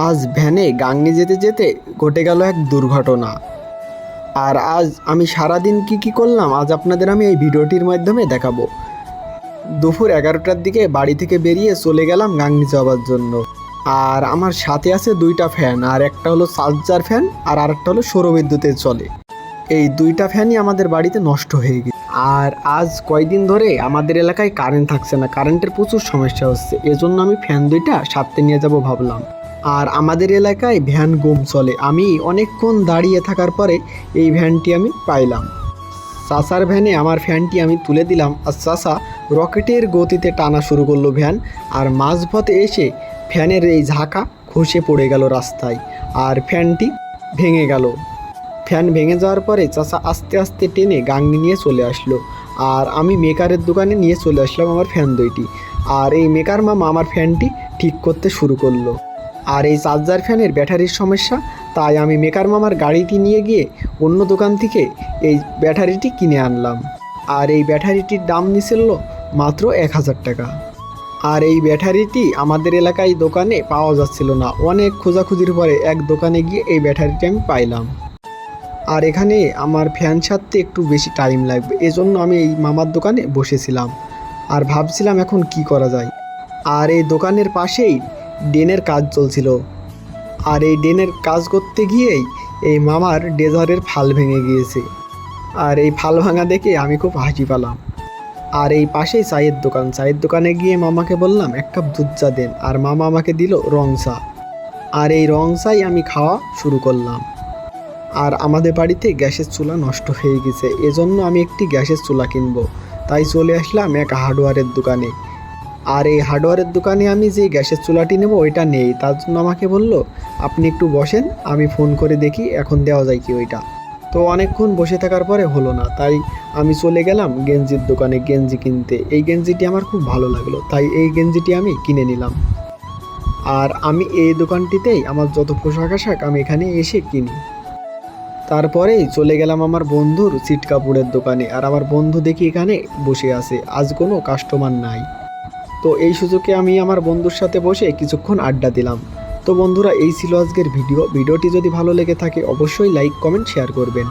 আজ ভ্যানে গাংনী যেতে যেতে ঘটে গেল এক দুর্ঘটনা। আর আজ আমি সারাদিন কি করলাম আজ আপনাদের আমি এই ভিডিওটির মাধ্যমে দেখাবো। দুপুর 11টার দিকে বাড়ি থেকে বেরিয়ে চলে গেলাম গাংনী যাওয়ার জন্য। আর আমার সাথে আছে দুইটা ফ্যান, আর একটা হলো চার্জার ফ্যান আর আরেকটা হলো সৌরবিদ্যুতে চলে। এই দুইটা ফ্যানই আমাদের বাড়িতে নষ্ট হয়ে গেছে। আর আজ কয়দিন ধরে আমাদের এলাকায় কারেন্ট থাকছে না, কারেন্টের প্রচুর সমস্যা হচ্ছে। এজন্য আমি ফ্যান দুইটা সাথে নিয়ে যাব ভাবলাম। আর আমাদের এলাকায় ভ্যান কম চলে, আমি অনেকক্ষণ দাঁড়িয়ে থাকার পরে এই ভ্যানটি আমি পাইলাম। চাচার ভ্যানে আমার ফ্যানটি আমি তুলে দিলাম, আর চাচা রকেটের গতিতে টানা শুরু করলো ভ্যান। আর মাঝপথে এসে ফ্যানের এই ঝাঁকা খসে পড়ে গেল রাস্তায়, আর ফ্যানটি ভেঙে গেল। ফ্যান ভেঙে যাওয়ার পরে চাচা আস্তে আস্তে টেনে গাংনী নিয়ে চলে আসলো, আর আমি মেকারের দোকানে নিয়ে চলে আসলাম আমার ফ্যান দুইটি। আর এই মেকার মামা আমার ফ্যানটি ঠিক করতে শুরু করলো। আর এই চার্জার ফ্যানের ব্যাটারির সমস্যা, তাই আমি মেকার মামার গাড়িটি নিয়ে গিয়ে অন্য দোকান থেকে এই ব্যাটারিটি কিনে আনলাম। আর এই ব্যাটারিটির দাম নিছিল মাত্র 1000 টাকা। আর এই ব্যাটারিটি আমাদের এলাকায় দোকানে পাওয়া যাচ্ছিল না, অনেক খোঁজাখুঁজির পরে এক দোকানে গিয়ে এই ব্যাটারিটি আমি পাইলাম। আর এখানে আমার ফ্যান সারতে একটু বেশি টাইম লাগবে, এজন্য আমি এই মামার দোকানে বসেছিলাম আর ভাবছিলাম এখন কি করা যায়। আর এই দোকানের পাশেই ড্রেনের কাজ চলছিল, আর এই ড্রেনের কাজ করতে গিয়েই এই মামার ডেজারের ফাল ভেঙে গিয়েছে। আর এই ফাল ভাঙা দেখে আমি খুব হাসি পেলাম। আর এই পাশেই চায়ের দোকান, চায়ের দোকানে গিয়ে মামাকে বললাম 1 কাপ দুধ চা দেন, আর মামা আমাকে দিল রং চা। আর এই রং চাই আমি খাওয়া শুরু করলাম। আর আমাদের বাড়িতে গ্যাসের চুলা নষ্ট হয়ে গেছে, এজন্য আমি একটি গ্যাসের চুলা কিনবো, তাই চলে আসলাম এক হার্ডওয়্যারের দোকানে। আর এই হার্ডওয়্যারের দোকানে আমি যে গ্যাসের চুলাটি নেব ওইটা নেই, তার জন্য আমাকে বলল আপনি একটু বসেন, আমি ফোন করে দেখি এখন দেওয়া যায় কি ওইটা। তো অনেকক্ষণ বসে থাকার পরে হলো না, তাই আমি চলে গেলাম গেঞ্জির দোকানে গেঞ্জি কিনতে। এই গেঞ্জিটি আমার খুব ভালো লাগলো, তাই এই গেঞ্জিটি আমি কিনে নিলাম। আর আমি এই দোকানটিতেই আমার যত পোশাক আশাক আমি এখানে এসে কিনি। তারপরেই চলে গেলাম আমার বন্ধুর সিট কাপড়ের দোকানে, আর আমার বন্ধু দেখি এখানে বসে আছে, আজ কোনো কাস্টমার নাই। তো এই সুযোগে আমি আমার বন্ধুর সাথে বসে কিছুক্ষণ আড্ডা দিলাম। তো বন্ধুরা, এই ছিল আজকের ভিডিওটি যদি ভালো লেগে থাকে অবশ্যই লাইক কমেন্ট শেয়ার করবেন।